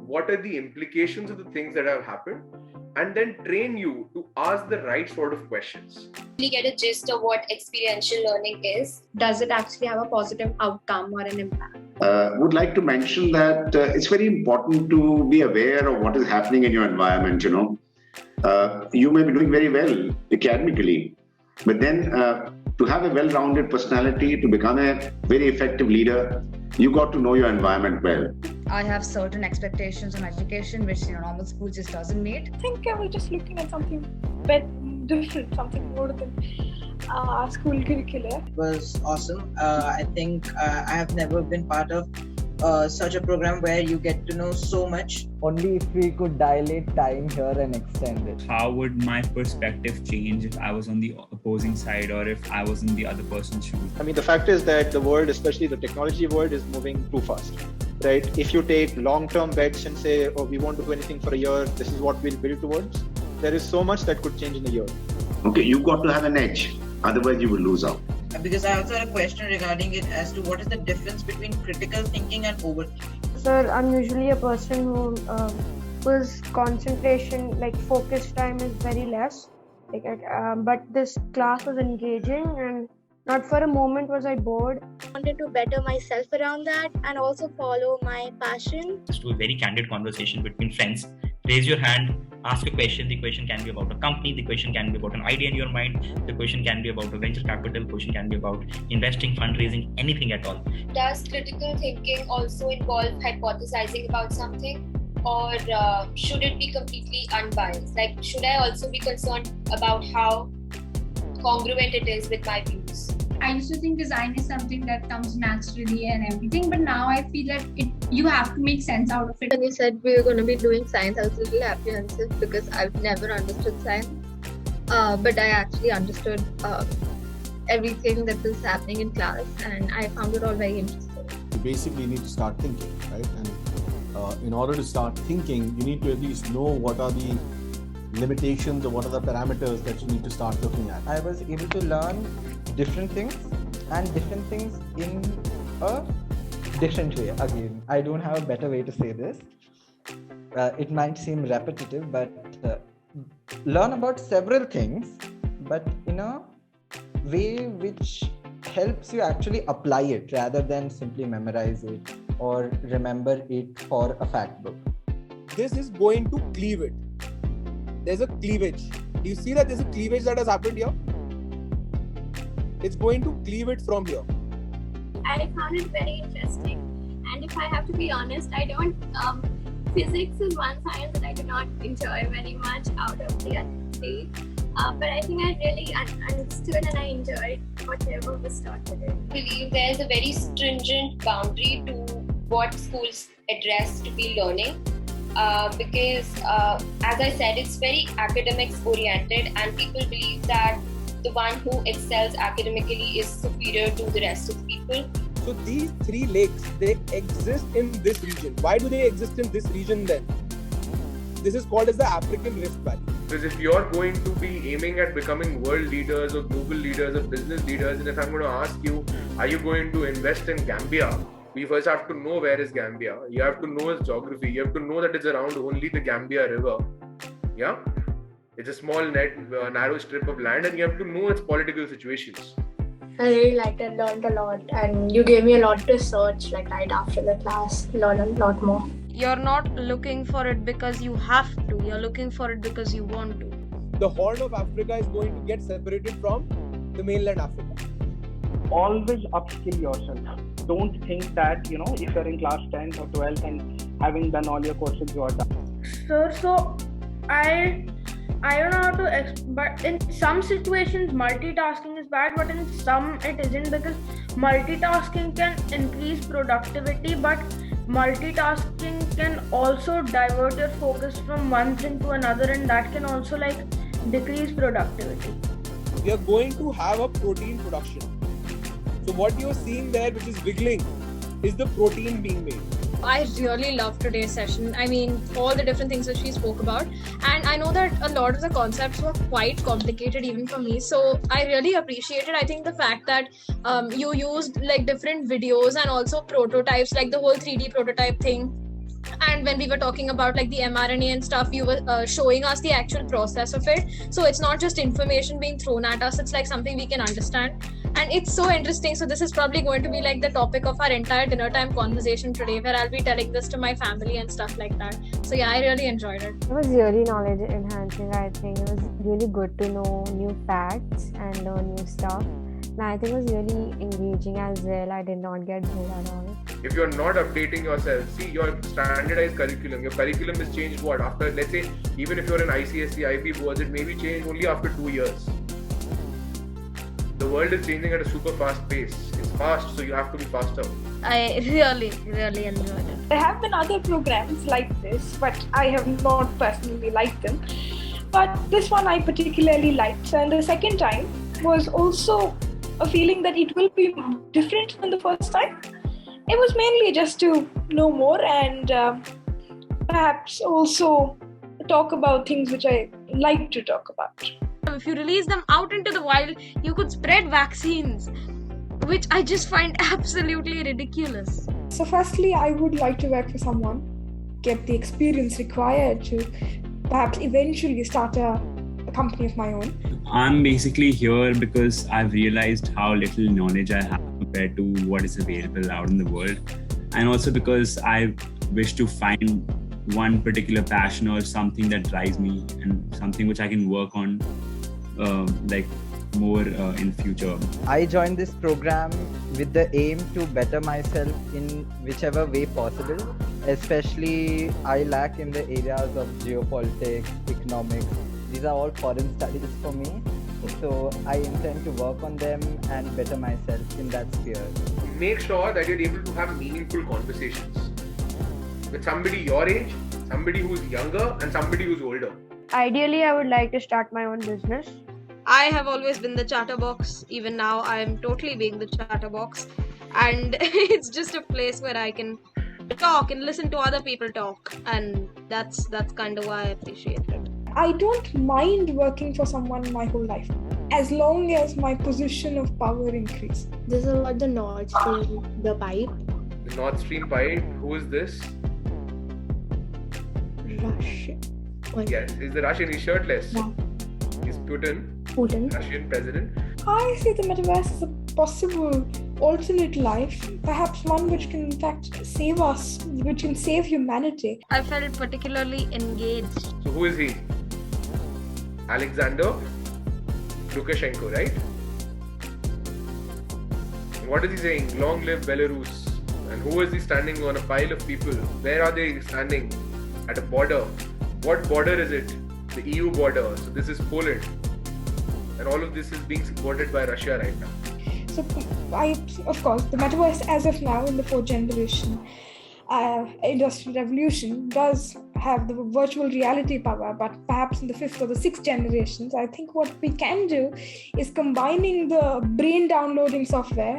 what are the implications of the things that have happened, and then train you to ask the right sort of questions. You get a gist of what experiential learning is. Does it actually have a positive outcome or an impact? Would like to mention that it's very important to be aware of what is happening in your environment. You may be doing very well academically, but then to have a well-rounded personality, to become a very effective leader, you got to know your environment well. I have certain expectations on education which normal school just doesn't meet. I think I was just looking at something bit different, something more than school curriculum. It was awesome. I think I have never been part of such a program where you get to know so much. Only if we could dilate time here and extend it. How would my perspective change if I was on the opposing side or if I was in the other person's shoes? I mean, the fact is that the world, especially the technology world, is moving too fast, right? If you take long-term bets and say, oh, we won't do anything for a year, this is what we'll build towards, there is so much that could change in a year. Okay, you got to have an edge, otherwise you will lose out. Because I also had a question regarding it as to what is the difference between critical thinking and overthinking. Sir, I'm usually a person whose concentration, focus time is very less. But this class was engaging and not for a moment was I bored. I wanted to better myself around that and also follow my passion. Just do a very candid conversation between friends. Raise your hand, ask a question. The question can be about a company, the question can be about an idea in your mind, the question can be about a venture capital, the question can be about investing, fundraising, anything at all. Does critical thinking also involve hypothesizing about something, or should it be completely unbiased? Should I also be concerned about how congruent it is with my views? I used to think design is something that comes naturally and everything, but now I feel that you have to make sense out of it. When you said we were going to be doing science, I was a little apprehensive because I've never understood science. But I actually understood everything that was happening in class, and I found it all very interesting. You basically need to start thinking, right? And in order to start thinking, you need to at least know what are the limitations or what are the parameters that you need to start looking at. I was able to learn different things in a different way. Again, I don't have a better way to say this. It might seem repetitive, but learn about several things, but in a way which helps you actually apply it rather than simply memorize it or remember it for a fact book. This is going to cleave it. There's a cleavage. Do you see that there's a cleavage that has happened here? It's going to cleave it from here. I found it very interesting, and if I have to be honest, I don't. Physics is one science that I do not enjoy very much out of the other three. But I think I really understood and I enjoyed whatever was taught today. I believe there's a very stringent boundary to what schools address to be learning. Because as I said, it's very academics oriented, and people believe that the one who excels academically is superior to the rest of the people. So these three lakes, they exist in this region. Why do they exist in this region then? This is called as the African Rift Valley. Because if you're going to be aiming at becoming world leaders or global leaders or business leaders, and if I'm going to ask you, are you going to invest in Gambia? We first have to know where is Gambia. You have to know its geography. You have to know that it's around only the Gambia River. Yeah? It's a small narrow strip of land, and you have to know its political situations. I really liked it, learned a lot, and you gave me a lot to search right after the class, learn a lot more. You're not looking for it because you have to, you're looking for it because you want to. The Horn of Africa is going to get separated from the mainland Africa. Always upskill yourself. Don't think that, if you're in class 10th or 12th and having done all your courses, you are done. Sir, so I don't know how to but in some situations multitasking is bad, but in some it isn't, because multitasking can increase productivity, but multitasking can also divert your focus from one thing to another, and that can also decrease productivity. We are going to have a protein production. So what you're seeing there, which is wiggling, is the protein being made. I really loved today's session. I mean, all the different things that she spoke about. And I know that a lot of the concepts were quite complicated even for me. So I really appreciated, I think, the fact that you used different videos and also prototypes, like the whole 3D prototype thing. And when we were talking about like the mRNA and stuff, you were showing us the actual process of it. So it's not just information being thrown at us, it's like something we can understand. And it's so interesting. So this is probably going to be like the topic of our entire dinner time conversation today, where I'll be telling this to my family and stuff like that. So yeah, I really enjoyed it. It was really knowledge enhancing. I think it was really good to know new facts and learn new stuff. And I think it was really engaging as well. I did not get bored at all. If you're not updating yourself, see your standardized curriculum. Your curriculum is changed what? After, let's say, even if you're in ICSE, IB boards, it may be changed only after 2 years. The world is changing at a super fast pace. It's fast, so you have to be faster. I really enjoyed it. There have been other programs like this, but I have not personally liked them. But this one I particularly liked. And the second time was also a feeling that it will be different than the first time. It was mainly just to know more and perhaps also talk about things which I like to talk about. If you release them out into the wild, you could spread vaccines, which I just find absolutely ridiculous. So firstly, I would like to work for someone, get the experience required to perhaps eventually start a company of my own. I'm basically here because I've realized how little knowledge I have compared to what is available out in the world. And also because I wish to find one particular passion or something that drives me and something which I can work on more in future. I joined this program with the aim to better myself in whichever way possible. Especially I lack in the areas of geopolitics, economics. These are all foreign studies for me. So I intend to work on them and better myself in that sphere. Make sure that you're able to have meaningful conversations with somebody your age, somebody who's younger, and somebody who's older. Ideally, I would like to start my own business. I have always been the chatterbox. Even now, I am totally being the chatterbox. And it's just a place where I can talk and listen to other people talk. And that's kind of why I appreciate it. I don't mind working for someone my whole life, as long as my position of power increases. This is about the Nord Stream, the pipe. The Nord Stream pipe, who is this? Russia. Yes, he's the Russian, he's shirtless. No. He's Putin, Russian president. I see the metaverse as a possible alternate life, perhaps one which can in fact save us, which can save humanity. I felt particularly engaged. So who is he? Alexander Lukashenko, right? And what is he saying? Long live Belarus. And who is he standing on? A pile of people. Where are they standing? At a border. What border is it? The EU border. So this is Poland. And all of this is being supported by Russia right now. So of course, the metaverse as of now in the 4th generation industrial revolution does have the virtual reality power, but perhaps in the 5th or the 6th generations, I think what we can do is combining the brain downloading software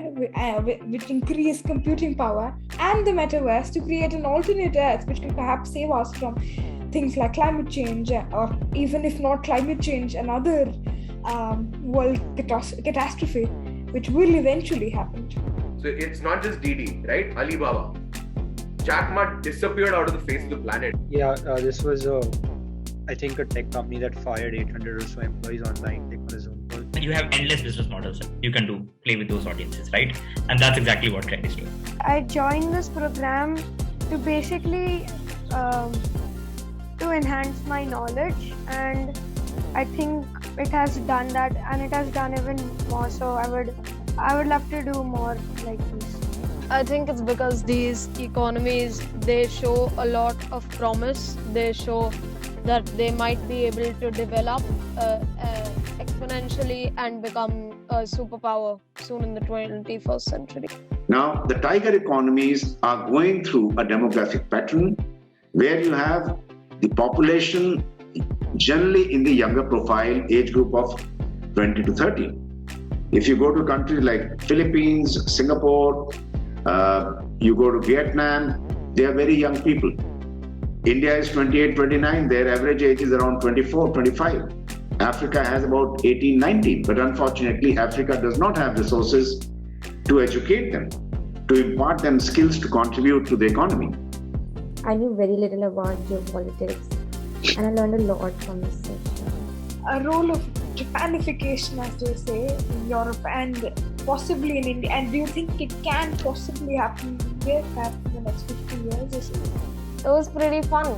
which increase computing power and the metaverse to create an alternate earth which can perhaps save us from things like climate change, or even if not climate change, another world catastrophe which will eventually happen. So it's not just Didi, right? Alibaba. Jack Ma disappeared out of the face of the planet. Yeah, this was, I think, a tech company that fired 800 or so employees online, like on his own world. You have endless business models you can play with those audiences, right? And that's exactly what Cred is doing. I joined this program to basically to enhance my knowledge, and I think it has done that, and it has done even more. So I would love to do more like this. I think it's because these economies, they show a lot of promise. They show that they might be able to develop exponentially and become a superpower soon in the 21st century. Now, the tiger economies are going through a demographic pattern where you have the population generally in the younger profile age group of 20 to 30. If you go to countries like Philippines, Singapore, you go to Vietnam, they are very young people. India is 28, 29, their average age is around 24, 25. Africa has about 18, 19, but unfortunately Africa does not have resources to educate them, to impart them skills to contribute to the economy. I knew very little about geopolitics, and I learned a lot from this session. A role of Japanification, as they say, in Europe and possibly in India. And do you think it can possibly happen in India, perhaps in the next 50 years or so? It was pretty fun,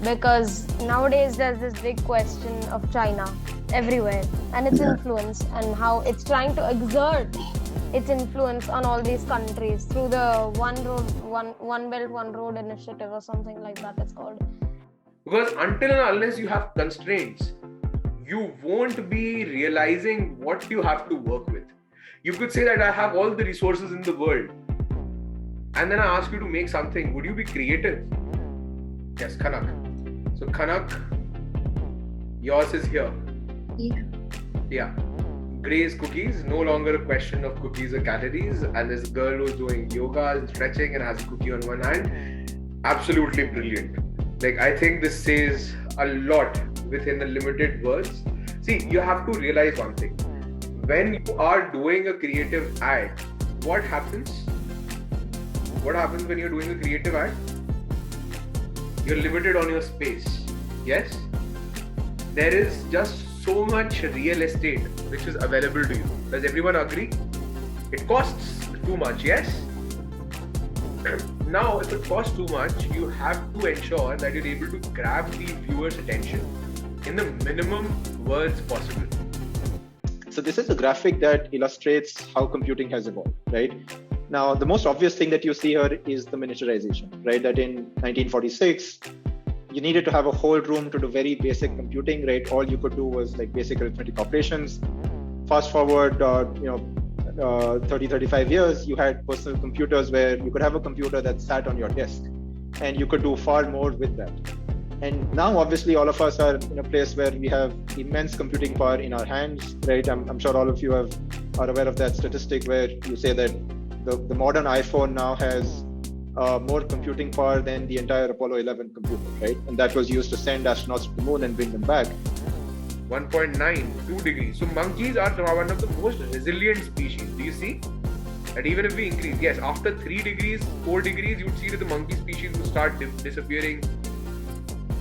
because nowadays there's this big question of China everywhere and its influence and how it's trying to exert its influence on all these countries through the One Belt, One Road initiative or something like that it's called. Because until and unless you have constraints, you won't be realizing what you have to work with. You could say that I have all the resources in the world, and then I ask you to make something. Would you be creative? Yes, Khanak. So Khanak, yours is here. Yeah. Gray's cookies, no longer a question of cookies or calories. And this girl who's doing yoga and stretching and has a cookie on one hand, absolutely brilliant. Like, I think this says a lot within the limited words. See, you have to realize one thing. When you are doing a creative ad, what happens? What happens when you're doing a creative ad? You're limited on your space. Yes? There is just so much real estate which is available to you. Does everyone agree? It costs too much, yes? Now, if it costs too much, you have to ensure that you're able to grab the viewer's attention in the minimum words possible. So this is a graphic that illustrates how computing has evolved, right? Now, the most obvious thing that you see here is the miniaturization, right? That in 1946, you needed to have a whole room to do very basic computing, right? All you could do was like basic arithmetic operations. Fast forward, 30, 35 years, you had personal computers where you could have a computer that sat on your desk and you could do far more with that. And now, obviously, all of us are in a place where we have immense computing power in our hands, right? I'm sure all of you are aware of that statistic where you say that the modern iPhone now has more computing power than the entire Apollo 11 computer, right? And that was used to send astronauts to the moon and bring them back. 1.9, 2 degrees. So monkeys are one of the most resilient species. Do you see? And even if we increase, yes, after 3 degrees, 4 degrees, you'd see that the monkey species will start disappearing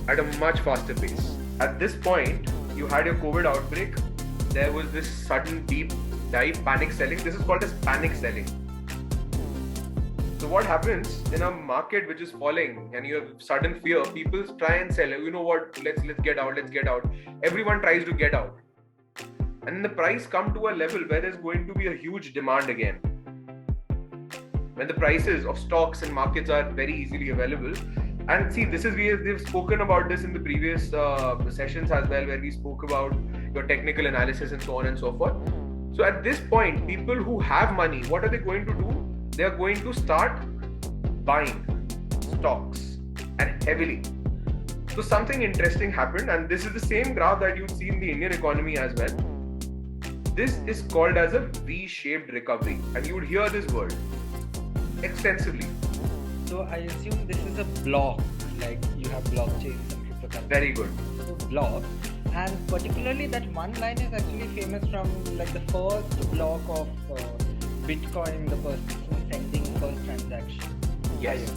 at a much faster pace. At this point, you had your COVID outbreak. There was this sudden deep dive, panic selling. This is called as panic selling. So what happens in a market which is falling and you have sudden fear, people try and sell. You know what? Let's get out. Everyone tries to get out, and then the price come to a level where there's going to be a huge demand again. When the prices of stocks and markets are very easily available, and see, we've spoken about this in the previous sessions as well, where we spoke about your technical analysis and so on and so forth. So at this point, people who have money, what are they going to do? They are going to start buying stocks, and heavily. So something interesting happened, and this is the same graph that you'd see in the Indian economy as well. This is called as a V-shaped recovery, and you would hear this word extensively. So I assume this is a block, like you have blockchains and cryptocurrency. Very good. So block, and particularly that one line is actually famous from like the first block of Bitcoin, the person sending first transaction. Yes.